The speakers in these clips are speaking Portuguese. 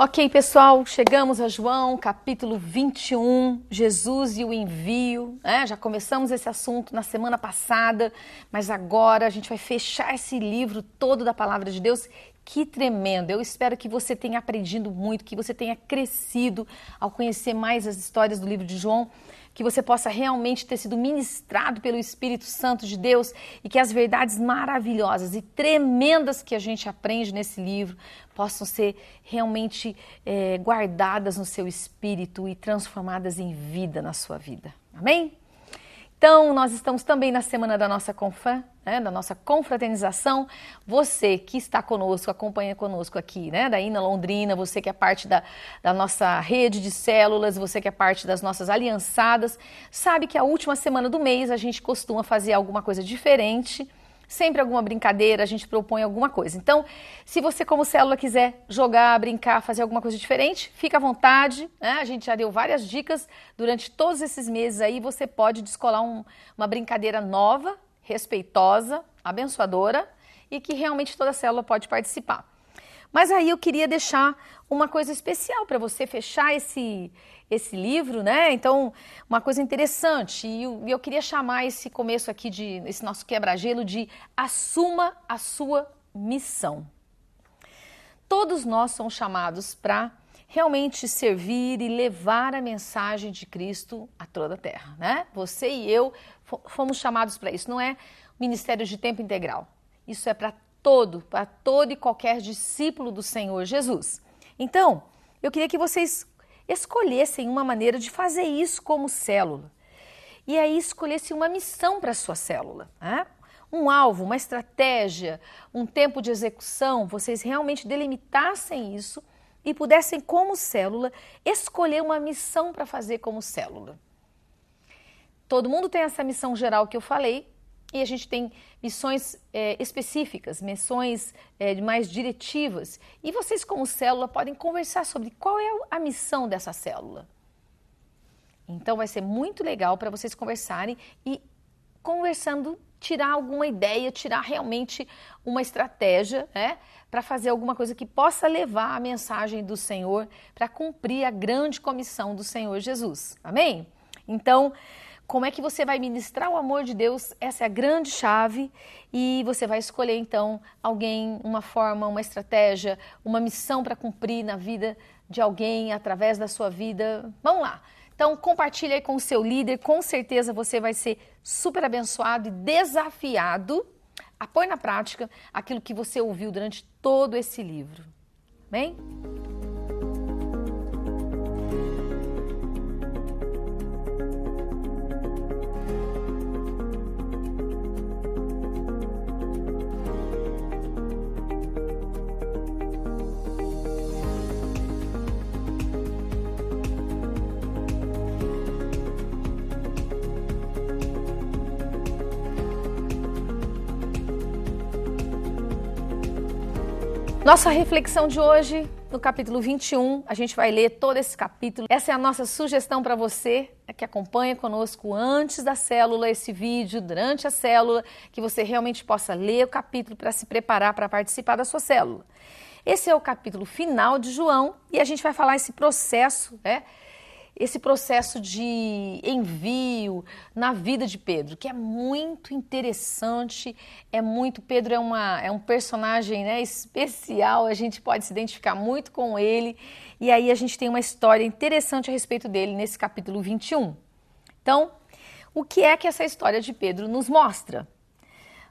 Ok, pessoal, chegamos a João, capítulo 21, Jesus e o envio, né? Já começamos esse assunto na semana passada, mas agora a gente vai fechar esse livro todo da Palavra de Deus. Que tremendo! Eu espero que você tenha aprendido muito, que você tenha crescido ao conhecer mais as histórias do livro de João, que você possa realmente ter sido ministrado pelo Espírito Santo de Deus e que as verdades maravilhosas e tremendas que a gente aprende nesse livro possam ser realmente guardadas no seu espírito e transformadas em vida na sua vida. Amém? Então, nós estamos também na semana da nossa confã, né, da nossa confraternização. Você que está conosco, acompanha conosco aqui, né, da INA Londrina, você que é parte da nossa rede de células, você que é parte das nossas aliançadas, sabe que a última semana do mês a gente costuma fazer alguma coisa diferente, sempre alguma brincadeira, a gente propõe alguma coisa. Então, se você como célula quiser jogar, brincar, fazer alguma coisa diferente, fica à vontade, né? A gente já deu várias dicas durante todos esses meses aí, você pode descolar uma brincadeira nova, respeitosa, abençoadora e que realmente toda célula pode participar. Mas aí eu queria deixar uma coisa especial para você fechar esse livro, né? Então, uma coisa interessante, e eu queria chamar esse começo aqui, esse nosso quebra-gelo, de assuma a sua missão. Todos nós somos chamados para realmente servir e levar a mensagem de Cristo a toda a terra, né? Você e eu fomos chamados para isso, não é ministério de tempo integral. Isso é para todo e qualquer discípulo do Senhor Jesus. Então, eu queria que vocês escolhessem uma maneira de fazer isso como célula. E aí escolhessem uma missão para a sua célula, né? Um alvo, uma estratégia, um tempo de execução, vocês realmente delimitassem isso e pudessem, como célula, escolher uma missão para fazer como célula. Todo mundo tem essa missão geral que eu falei, e a gente tem missões específicas, missões mais diretivas. E vocês, como célula, podem conversar sobre qual é a missão dessa célula. Então, vai ser muito legal para vocês conversarem e, conversando, tirar alguma ideia, tirar realmente uma estratégia, né, para fazer alguma coisa que possa levar a mensagem do Senhor para cumprir a grande comissão do Senhor Jesus. Amém? Então, como é que você vai ministrar o amor de Deus? Essa é a grande chave e você vai escolher então alguém, uma forma, uma estratégia, uma missão para cumprir na vida de alguém, através da sua vida. Vamos lá! Então compartilha aí com o seu líder, com certeza você vai ser super abençoado e desafiado a pôr na prática aquilo que você ouviu durante todo esse livro. Bem? Nossa reflexão de hoje, no capítulo 21, a gente vai ler todo esse capítulo. Essa é a nossa sugestão para você, que acompanha conosco antes da célula, esse vídeo, durante a célula, que você realmente possa ler o capítulo para se preparar para participar da sua célula. Esse é o capítulo final de João e a gente vai falar esse processo, né? Esse processo de envio na vida de Pedro, que é muito interessante, Pedro é um personagem, né, especial, a gente pode se identificar muito com ele, e aí a gente tem uma história interessante a respeito dele nesse capítulo 21. Então, o que é que essa história de Pedro nos mostra?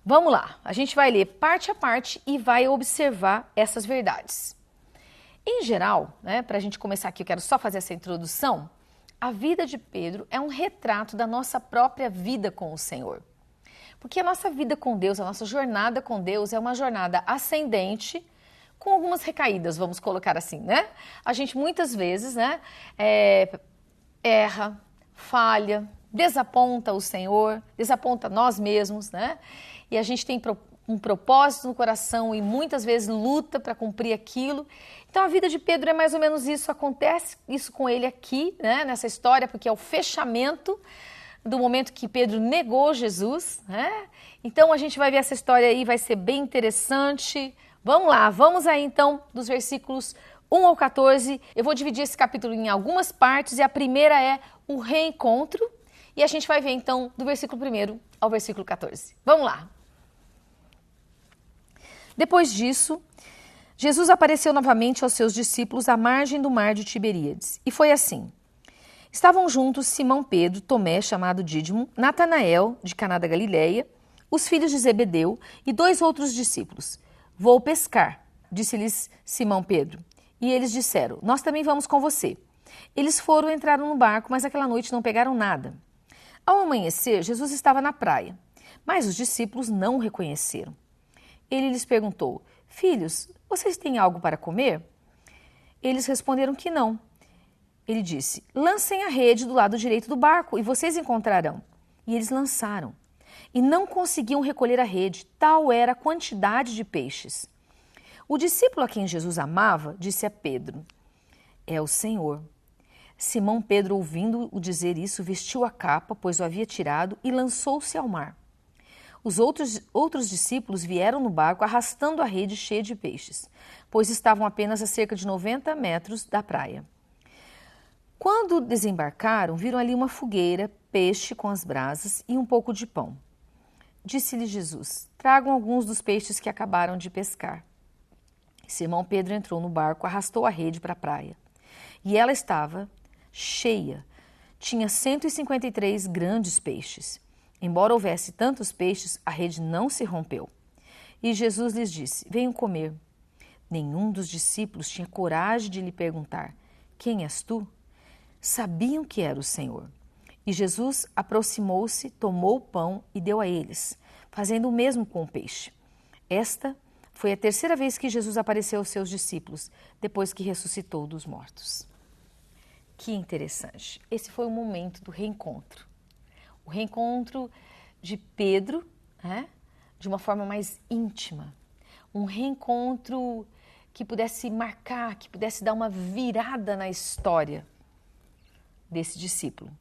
Vamos lá, a gente vai ler parte a parte e vai observar essas verdades. Em geral, né, para a gente começar aqui, eu quero só fazer essa introdução. A vida de Pedro é um retrato da nossa própria vida com o Senhor. Porque a nossa vida com Deus, a nossa jornada com Deus é uma jornada ascendente, com algumas recaídas, vamos colocar assim, né? A gente muitas vezes, né, erra, falha, desaponta o Senhor, desaponta nós mesmos, né? E a gente tem um propósito no coração e muitas vezes luta para cumprir aquilo. Então a vida de Pedro é mais ou menos isso, acontece isso com ele aqui, né, nessa história, porque é o fechamento do momento que Pedro negou Jesus, né? Então a gente vai ver essa história aí, vai ser bem interessante. Vamos lá, vamos aí então dos versículos 1 ao 14. Eu vou dividir esse capítulo em algumas partes e a primeira é o reencontro. E a gente vai ver então do versículo 1 ao versículo 14. Vamos lá. Depois disso, Jesus apareceu novamente aos seus discípulos à margem do mar de Tiberíades. E foi assim. Estavam juntos Simão Pedro, Tomé, chamado Dídimo, Natanael, de Caná da Galileia, os filhos de Zebedeu e 2 outros discípulos. Vou pescar, disse-lhes Simão Pedro. E eles disseram, nós também vamos com você. Eles foram e entraram no barco, mas aquela noite não pegaram nada. Ao amanhecer, Jesus estava na praia, mas os discípulos não o reconheceram. Ele lhes perguntou, filhos, vocês têm algo para comer? Eles responderam que não. Ele disse, lancem a rede do lado direito do barco e vocês encontrarão. E eles lançaram. E não conseguiam recolher a rede, tal era a quantidade de peixes. O discípulo a quem Jesus amava disse a Pedro, é o Senhor. Simão Pedro, ouvindo-o dizer isso, vestiu a capa, pois o havia tirado, e lançou-se ao mar. Os outros discípulos vieram no barco arrastando a rede cheia de peixes, pois estavam apenas a cerca de 90 metros da praia. Quando desembarcaram, viram ali uma fogueira, peixe com as brasas e um pouco de pão. Disse-lhe Jesus, tragam alguns dos peixes que acabaram de pescar. Simão Pedro entrou no barco, arrastou a rede para a praia. E ela estava cheia. Tinha 153 grandes peixes. Embora houvesse tantos peixes, a rede não se rompeu. E Jesus lhes disse, venham comer. Nenhum dos discípulos tinha coragem de lhe perguntar, quem és tu? Sabiam que era o Senhor. E Jesus aproximou-se, tomou o pão e deu a eles, fazendo o mesmo com o peixe. Esta foi a terceira vez que Jesus apareceu aos seus discípulos, depois que ressuscitou dos mortos. Que interessante. Esse foi o momento do reencontro. O reencontro de Pedro, de uma forma mais íntima. Um reencontro que pudesse marcar, que pudesse dar uma virada na história desse discípulo.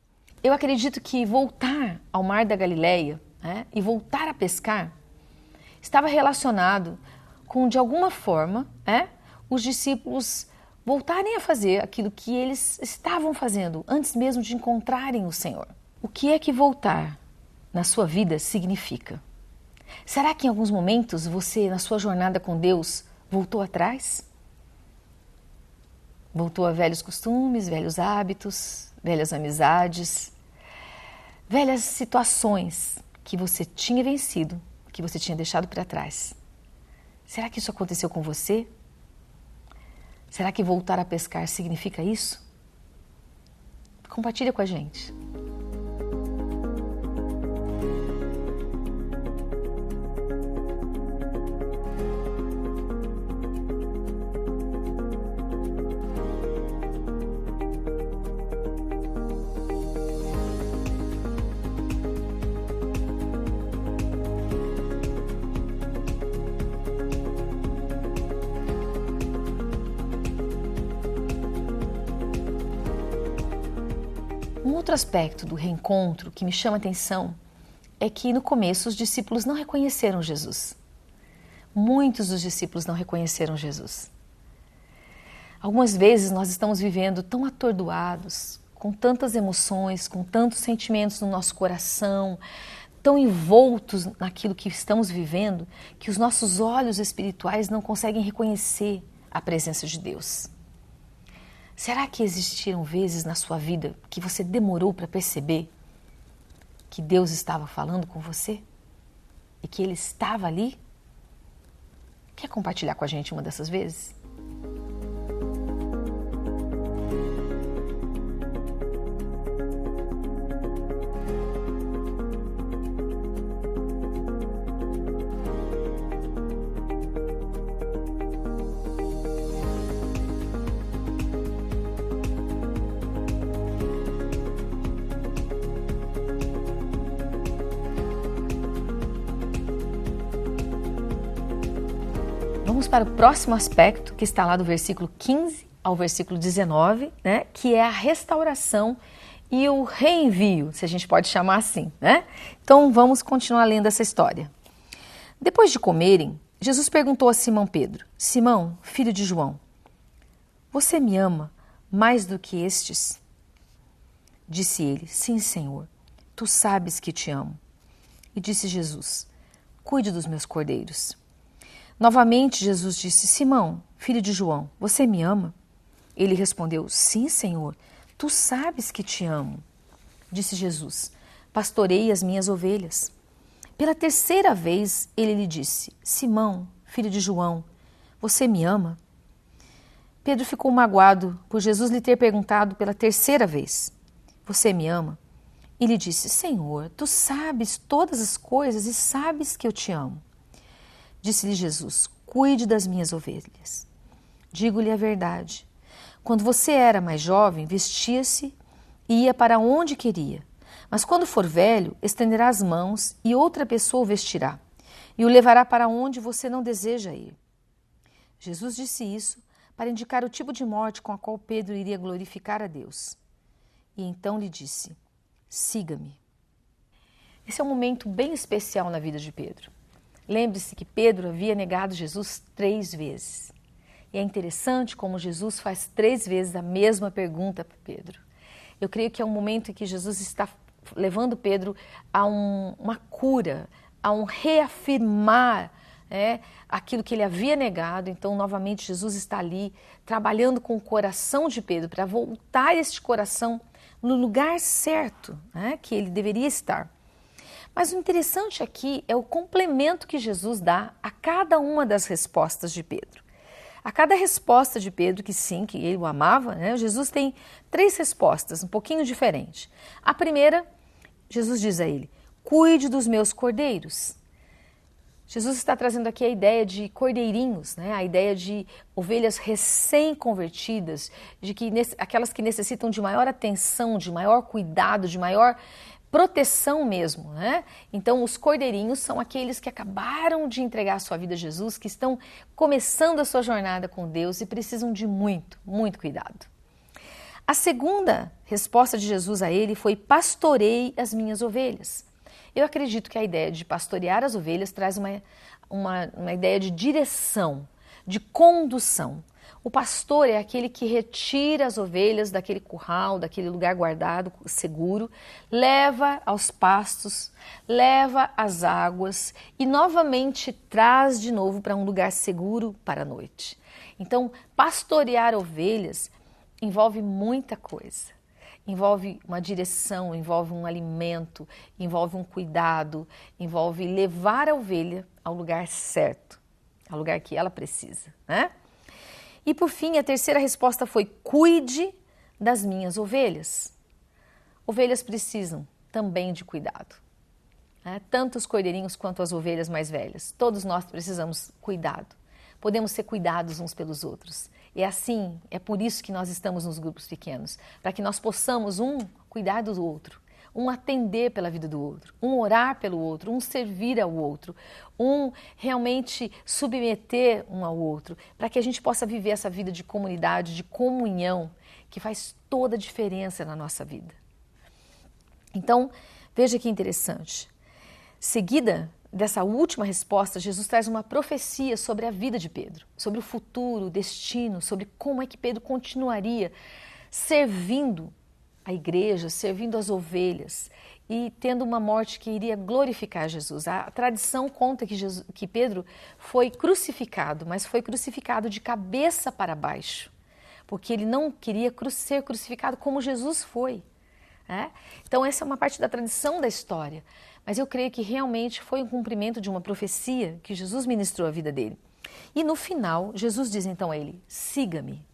Eu acredito que voltar ao mar da Galileia e voltar a pescar estava relacionado com, de alguma forma, os discípulos voltarem a fazer aquilo que eles estavam fazendo antes mesmo de encontrarem o Senhor. O que é que voltar na sua vida significa? Será que em alguns momentos você, na sua jornada com Deus, voltou atrás? Voltou a velhos costumes, velhos hábitos, velhas amizades, velhas situações que você tinha vencido, que você tinha deixado para trás. Será que isso aconteceu com você? Será que voltar a pescar significa isso? Compartilha com a gente. Um outro aspecto do reencontro que me chama a atenção é que no começo os discípulos não reconheceram Jesus. Muitos dos discípulos não reconheceram Jesus. Algumas vezes nós estamos vivendo tão atordoados, com tantas emoções, com tantos sentimentos no nosso coração, tão envoltos naquilo que estamos vivendo, que os nossos olhos espirituais não conseguem reconhecer a presença de Deus. Será que existiram vezes na sua vida que você demorou para perceber que Deus estava falando com você? E que Ele estava ali? Quer compartilhar com a gente uma dessas vezes? Vamos para o próximo aspecto, que está lá do versículo 15 ao versículo 19, que é a restauração e o reenvio, se a gente pode chamar assim, Então vamos continuar lendo essa história. Depois de comerem, Jesus perguntou a Simão Pedro, Simão, filho de João, você me ama mais do que estes? Disse ele, sim, Senhor, tu sabes que te amo. E disse Jesus, cuide dos meus cordeiros. Novamente Jesus disse, Simão, filho de João, você me ama? Ele respondeu, sim, Senhor, tu sabes que te amo. Disse Jesus, pastorei as minhas ovelhas. Pela terceira vez ele lhe disse, Simão, filho de João, você me ama? Pedro ficou magoado por Jesus lhe ter perguntado pela terceira vez, você me ama? E lhe disse, Senhor, tu sabes todas as coisas e sabes que eu te amo. Disse-lhe Jesus, cuide das minhas ovelhas. Digo-lhe a verdade, quando você era mais jovem, vestia-se e ia para onde queria. Mas quando for velho, estenderá as mãos e outra pessoa o vestirá e o levará para onde você não deseja ir. Jesus disse isso para indicar o tipo de morte com a qual Pedro iria glorificar a Deus. E então lhe disse, siga-me. Esse é um momento bem especial na vida de Pedro. Lembre-se que Pedro havia negado Jesus 3 vezes. E é interessante como Jesus faz 3 vezes a mesma pergunta para Pedro. Eu creio que é um momento em que Jesus está levando Pedro a uma cura, a um reafirmar aquilo que ele havia negado. Então, novamente, Jesus está ali trabalhando com o coração de Pedro para voltar este coração no lugar certo, que ele deveria estar. Mas o interessante aqui é o complemento que Jesus dá a cada uma das respostas de Pedro. A cada resposta de Pedro, que sim, que ele o amava, Jesus tem 3 respostas, um pouquinho diferentes. A primeira, Jesus diz a ele, cuide dos meus cordeiros. Jesus está trazendo aqui a ideia de cordeirinhos, a ideia de ovelhas recém-convertidas, de que aquelas que necessitam de maior atenção, de maior cuidado, de maior proteção mesmo, Então, os cordeirinhos são aqueles que acabaram de entregar a sua vida a Jesus, que estão começando a sua jornada com Deus e precisam de muito, muito cuidado. A segunda resposta de Jesus a ele foi, pastorei as minhas ovelhas. Eu acredito que a ideia de pastorear as ovelhas traz uma ideia de direção, de condução. O pastor é aquele que retira as ovelhas daquele curral, daquele lugar guardado, seguro, leva aos pastos, leva às águas e novamente traz de novo para um lugar seguro para a noite. Então, pastorear ovelhas envolve muita coisa. Envolve uma direção, envolve um alimento, envolve um cuidado, envolve levar a ovelha ao lugar certo, ao lugar que ela precisa, E por fim, a terceira resposta foi, cuide das minhas ovelhas. Ovelhas precisam também de cuidado. Tanto os cordeirinhos quanto as ovelhas mais velhas. Todos nós precisamos cuidado. Podemos ser cuidados uns pelos outros. E assim, é por isso que nós estamos nos grupos pequenos, para que nós possamos cuidar do outro, atender pela vida do outro, orar pelo outro, servir ao outro, realmente submeter um ao outro, para que a gente possa viver essa vida de comunidade, de comunhão, que faz toda a diferença na nossa vida. Então, veja que interessante. Seguida dessa última resposta, Jesus traz uma profecia sobre a vida de Pedro, sobre o futuro, o destino, sobre como é que Pedro continuaria servindo a igreja, servindo as ovelhas e tendo uma morte que iria glorificar Jesus. A tradição conta que Pedro foi crucificado, mas foi crucificado de cabeça para baixo, porque ele não queria ser crucificado como Jesus foi. Então essa é uma parte da tradição da história, mas eu creio que realmente foi um cumprimento de uma profecia que Jesus ministrou à vida dele. E no final, Jesus diz então a ele, siga-me.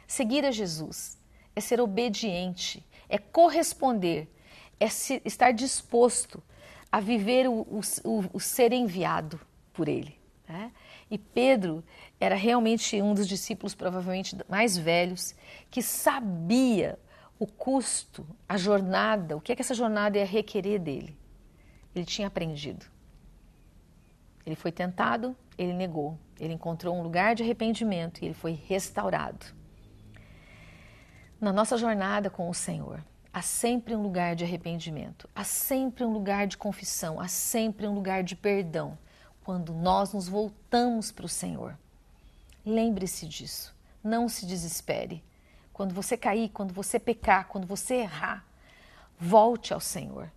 Seguir a Jesus é ser obediente, é corresponder, é estar disposto a viver o ser enviado por ele. E Pedro era realmente um dos discípulos provavelmente mais velhos, que sabia o custo, a jornada, o que é que essa jornada ia requerer dele. Ele tinha aprendido. Ele foi tentado, ele negou. Ele encontrou um lugar de arrependimento e ele foi restaurado. Na nossa jornada com o Senhor, há sempre um lugar de arrependimento, há sempre um lugar de confissão, há sempre um lugar de perdão, quando nós nos voltamos para o Senhor. Lembre-se disso. não se desespere. Quando você cair, quando você pecar, quando você errar, volte ao Senhor.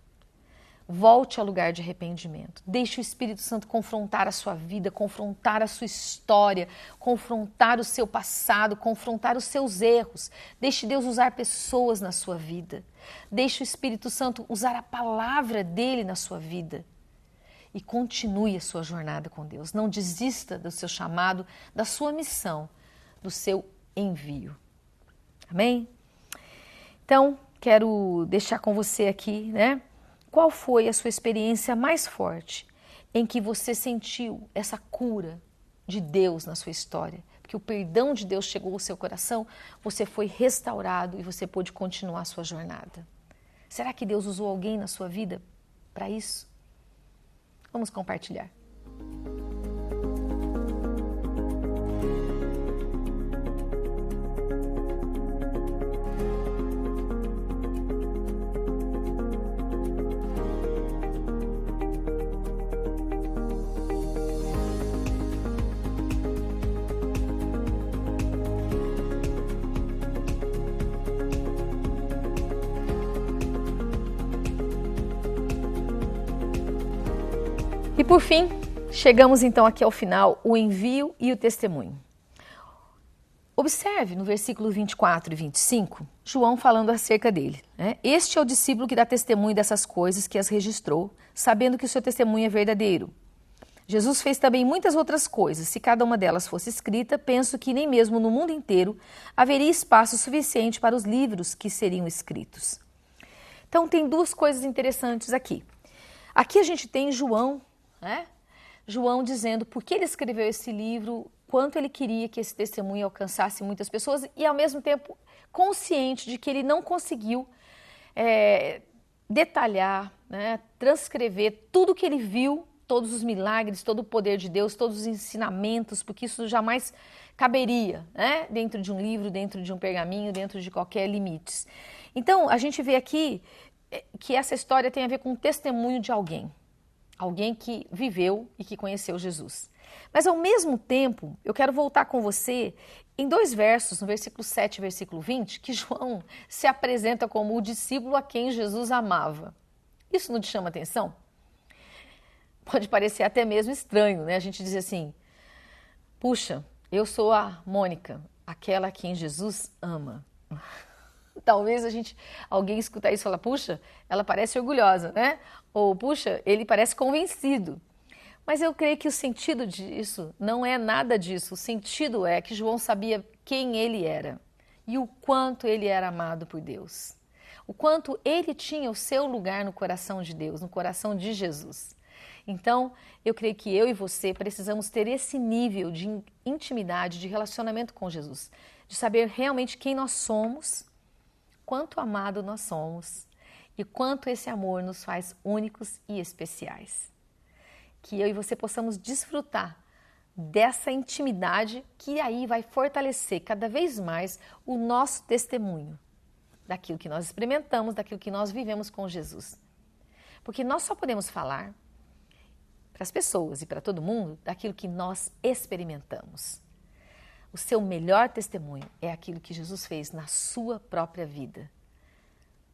Volte ao lugar de arrependimento. Deixe o Espírito Santo confrontar a sua vida, confrontar a sua história, confrontar o seu passado, confrontar os seus erros. Deixe Deus usar pessoas na sua vida. Deixe o Espírito Santo usar a palavra dele na sua vida. E continue a sua jornada com Deus. Não desista do seu chamado, da sua missão, do seu envio. Amém? Então, quero deixar com você aqui, né? Qual foi a sua experiência mais forte em que você sentiu essa cura de Deus na sua história? Porque o perdão de Deus chegou ao seu coração, você foi restaurado e você pôde continuar a sua jornada. Será que Deus usou alguém na sua vida para isso? Vamos compartilhar. E por fim, chegamos então aqui ao final, o envio e o testemunho. Observe no versículo 24 e 25, João falando acerca dele. Né? Este é o discípulo que dá testemunho dessas coisas, que as registrou, sabendo que o seu testemunho é verdadeiro. Jesus fez também muitas outras coisas. Se cada uma delas fosse escrita, penso que nem mesmo no mundo inteiro haveria espaço suficiente para os livros que seriam escritos. Então tem duas coisas interessantes aqui. Aqui a gente tem João, né? João dizendo por que ele escreveu esse livro, quanto ele queria que esse testemunho alcançasse muitas pessoas e ao mesmo tempo consciente de que ele não conseguiu detalhar, né, transcrever tudo que ele viu, todos os milagres, todo o poder de Deus, todos os ensinamentos, porque isso jamais caberia, né, dentro de um livro, dentro de um pergaminho, dentro de qualquer limites. Então a gente vê aqui que essa história tem a ver com o testemunho de alguém. Alguém que viveu e que conheceu Jesus. Mas ao mesmo tempo, eu quero voltar com você em dois versos, no versículo 7 e versículo 20, que João se apresenta como o discípulo a quem Jesus amava. Isso não te chama atenção? Pode parecer até mesmo estranho, né? A gente diz assim, puxa, eu sou a Mônica, aquela a quem Jesus ama. Talvez alguém escutar isso e falar, puxa, ela parece orgulhosa, né? Ou, puxa, ele parece convencido. Mas eu creio que o sentido disso não é nada disso. O sentido é que João sabia quem ele era e o quanto ele era amado por Deus. O quanto ele tinha o seu lugar no coração de Deus, no coração de Jesus. Então, eu creio que eu e você precisamos ter esse nível de intimidade, de relacionamento com Jesus. De saber realmente quem nós somos, quanto amado nós somos e quanto esse amor nos faz únicos e especiais. Que eu e você possamos desfrutar dessa intimidade que aí vai fortalecer cada vez mais o nosso testemunho daquilo que nós experimentamos, daquilo que nós vivemos com Jesus. Porque nós só podemos falar para as pessoas e para todo mundo daquilo que nós experimentamos. O seu melhor testemunho é aquilo que Jesus fez na sua própria vida,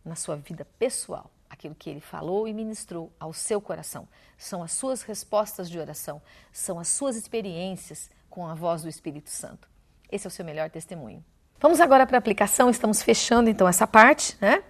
na sua vida pessoal, aquilo que ele falou e ministrou ao seu coração. São as suas respostas de oração, são as suas experiências com a voz do Espírito Santo. Esse é o seu melhor testemunho. Vamos agora para a aplicação, estamos fechando então essa parte, né?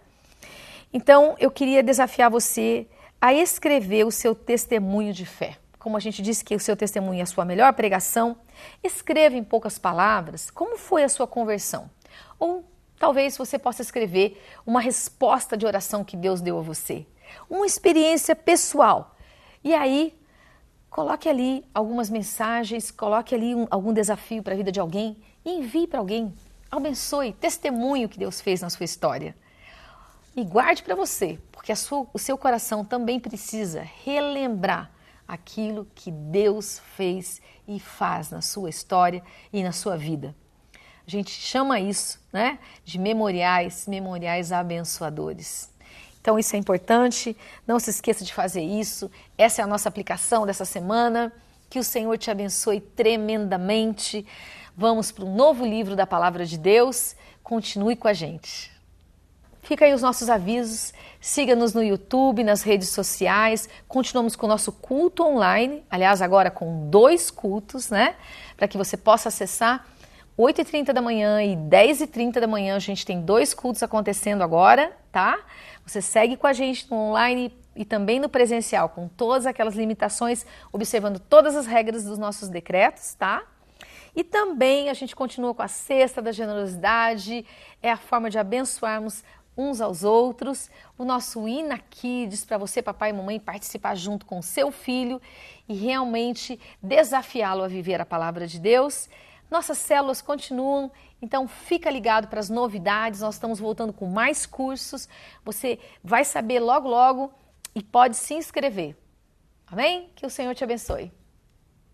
Então eu queria desafiar você a escrever o seu testemunho de fé. Como a gente disse que o seu testemunho é a sua melhor pregação, escreva em poucas palavras como foi a sua conversão. Ou talvez você possa escrever uma resposta de oração que Deus deu a você. Uma experiência pessoal. E aí, coloque ali algumas mensagens, coloque ali algum desafio para a vida de alguém e envie para alguém. Abençoe, testemunhe o que Deus fez na sua história. E guarde para você, porque o seu coração também precisa relembrar aquilo que Deus fez e faz na sua história e na sua vida. A gente chama isso, né, de memoriais abençoadores. Então isso é importante, não se esqueça de fazer isso. Essa é a nossa aplicação dessa semana. Que o Senhor te abençoe tremendamente. Vamos para um novo livro da Palavra de Deus. Continue com a gente. Fica aí os nossos avisos, siga-nos no YouTube, nas redes sociais, continuamos com o nosso culto online, aliás, agora com 2 cultos, né? Para que você possa acessar 8h30 da manhã e 10h30 da manhã, a gente tem 2 cultos acontecendo agora, tá? Você segue com a gente no online e também no presencial, com todas aquelas limitações, observando todas as regras dos nossos decretos, tá? E também a gente continua com a Cesta da Generosidade, é a forma de abençoarmos uns aos outros, o nosso Ina Kids para você, papai e mamãe, participar junto com o seu filho e realmente desafiá-lo a viver a palavra de Deus. Nossas células continuam, então fica ligado para as novidades, nós estamos voltando com mais cursos, você vai saber logo logo e pode se inscrever. Amém? Que o Senhor te abençoe.